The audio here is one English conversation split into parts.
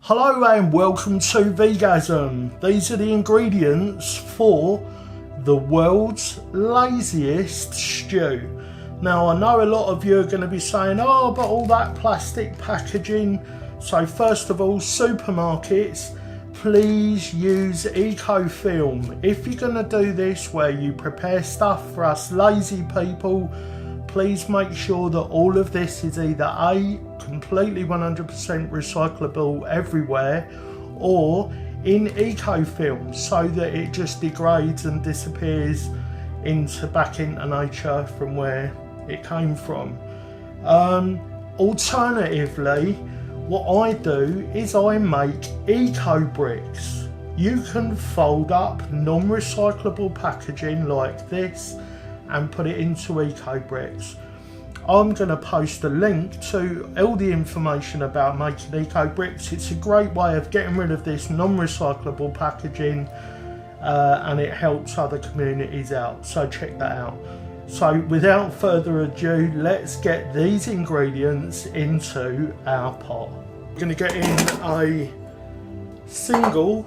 Hello and welcome to Vegasm. These are the ingredients for the world's laziest stew. Now I know a lot of you are going to be saying, oh, but all that plastic packaging. So first of all, supermarkets, please use eco-film. If you're going to do this where you prepare stuff for us lazy people, please make sure that all of this is either A, completely 100% recyclable everywhere, or in eco-film so that it just degrades and disappears back into nature from where it came from. Alternatively, what I do is I make eco bricks. You can fold up non-recyclable packaging like this and put it into eco bricks. I'm going to post a link to all the information about making eco bricks. It's a great way of getting rid of this non-recyclable packaging and it helps other communities out, so check that out. So without further ado, let's get these ingredients into our pot. We're going to get in a single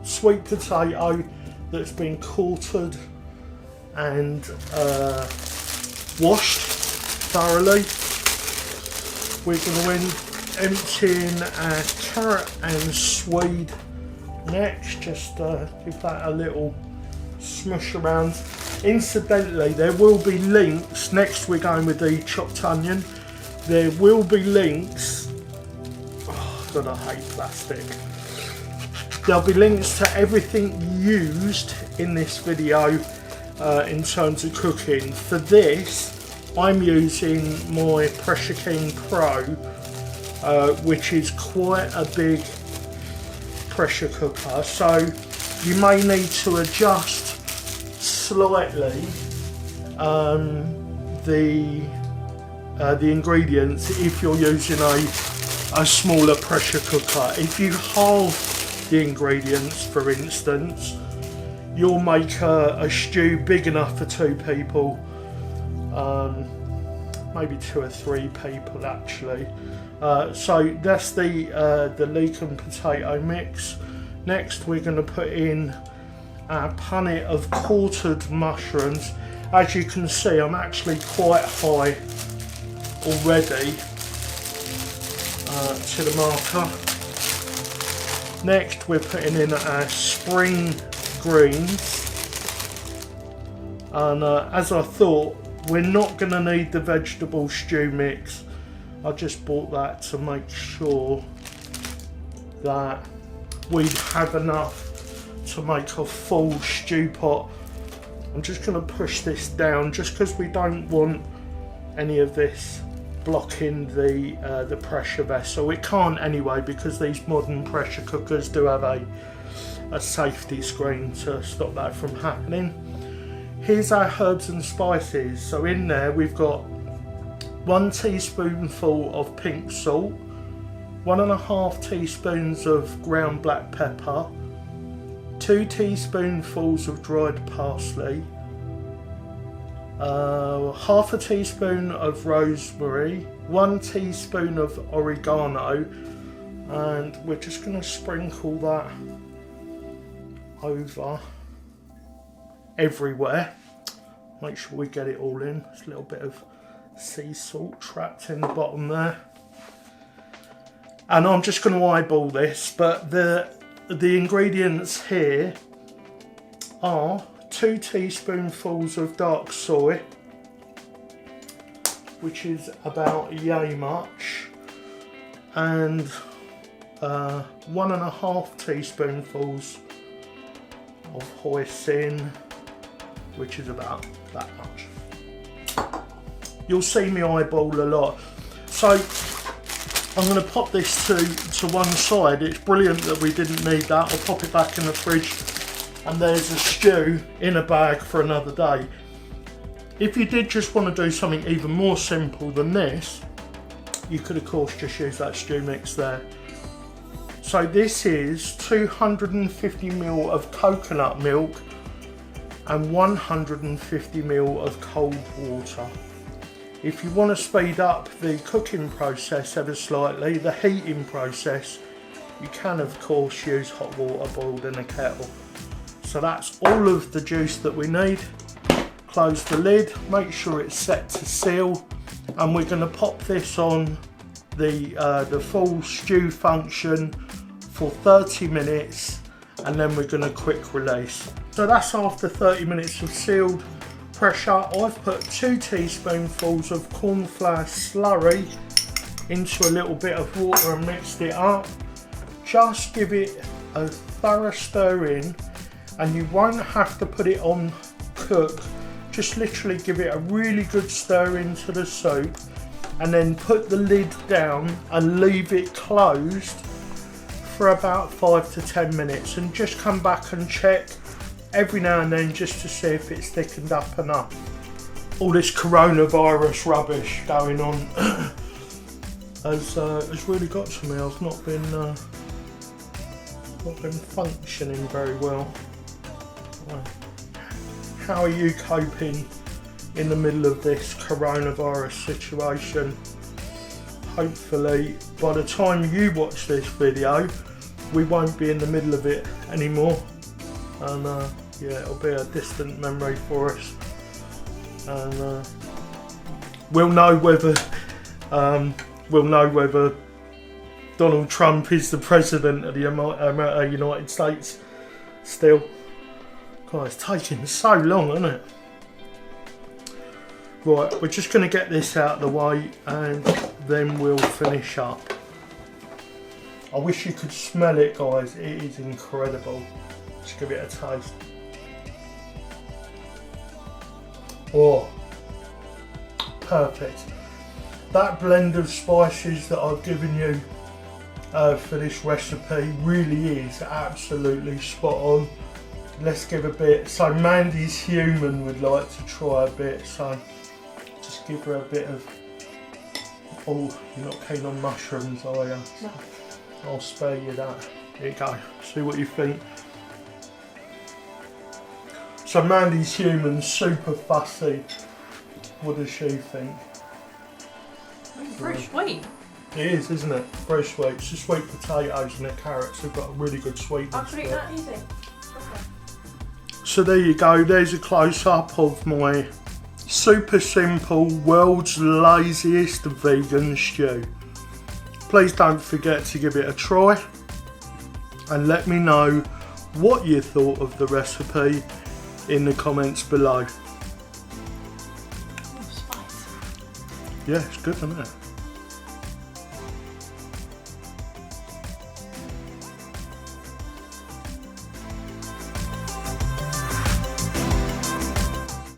sweet potato that's been quartered and washed thoroughly. We're going to empty in our carrot and swede next, just give that a little smush around. Incidentally, there will be links, next we're going with the chopped onion, there will be links, oh god, I hate plastic. There'll be links to everything used in this video in terms of cooking. For this, I'm using my Pressure King Pro, which is quite a big pressure cooker, so you may need to adjust slightly the ingredients if you're using a smaller pressure cooker. If you halve the ingredients, for instance, you'll make a stew big enough for two people, maybe two or three people actually. So that's the leek and potato mix. Next we're going to put in our punnet of quartered mushrooms. As you can see, I'm actually quite high already to the marker. Next we're putting in our spring greens, and as I thought, we're not going to need the vegetable stew mix. I just bought that to make sure that we'd have enough to make a full stew pot. I'm just going to push this down just because we don't want any of this blocking the pressure vessel. It can't anyway, because these modern pressure cookers do have a safety screen to stop that from happening. Here's our herbs and spices. So in there we've got 1 teaspoonful of pink salt, 1.5 teaspoons of ground black pepper, 2 teaspoonfuls of dried parsley, half a teaspoon of rosemary, 1 teaspoon of oregano, and we're just going to sprinkle that over everywhere. Make sure we get it all in. There's a little bit of sea salt trapped in the bottom there. And I'm just going to eyeball this, but the ingredients here are 2 teaspoonfuls of dark soy, which is about yay much, and 1.5 teaspoonfuls of hoisin, which is about that much. You'll see me eyeball a lot. So I'm going to pop this to one side. It's brilliant that we didn't need that. I'll pop it back in the fridge, and there's a stew in a bag for another day. If you did just want to do something even more simple than this, you could of course just use that stew mix there. So this is 250 ml of coconut milk and 150 ml of cold water. If you want to speed up the cooking process ever slightly, the heating process, you can of course use hot water boiled in a kettle. So that's all of the juice that we need. Close the lid, make sure it's set to seal, and we're going to pop this on the full stew function for 30 minutes, and then we're going to quick release. So that's after 30 minutes of sealed pressure. I've put 2 teaspoonfuls of corn flour slurry into a little bit of water and mixed it up. Just give it a thorough stir in, and you won't have to put it on cook. Just literally give it a really good stir into the soup, and then put the lid down and leave it closed for about 5 to 10 minutes, and just come back and check every now and then just to see if it's thickened up enough. All this coronavirus rubbish going on has really got to me. I've not been functioning very well. How are you coping in the middle of this coronavirus situation? Hopefully by the time you watch this video we won't be in the middle of it anymore, and yeah, it'll be a distant memory for us, and we'll know whether Donald Trump is the president of the United States still. God, it's taking so long, isn't it? Right, we're just going to get this out of the way and then we'll finish up. I wish you could smell it, guys. It is incredible. Just give it a taste. Oh, perfect. That blend of spices that I've given you for this recipe really is absolutely spot on. Let's give a bit. So Mandy's human would like to try a bit, so just give her a bit of. Oh, you're not keen on mushrooms, are you? No. I'll spare you that. Here you go. See what you think. So Mandy's human, super fussy. What does she think? Very sweet. It is, isn't it? Very sweet. It's the sweet potatoes and the carrots have got a really good sweetness. I could eat that easy. Okay. So there you go, there's a close-up of my super simple, world's laziest vegan stew. Please don't forget to give it a try and let me know what you thought of the recipe in the comments below. Oh, spice. Yeah, it's good, isn't it?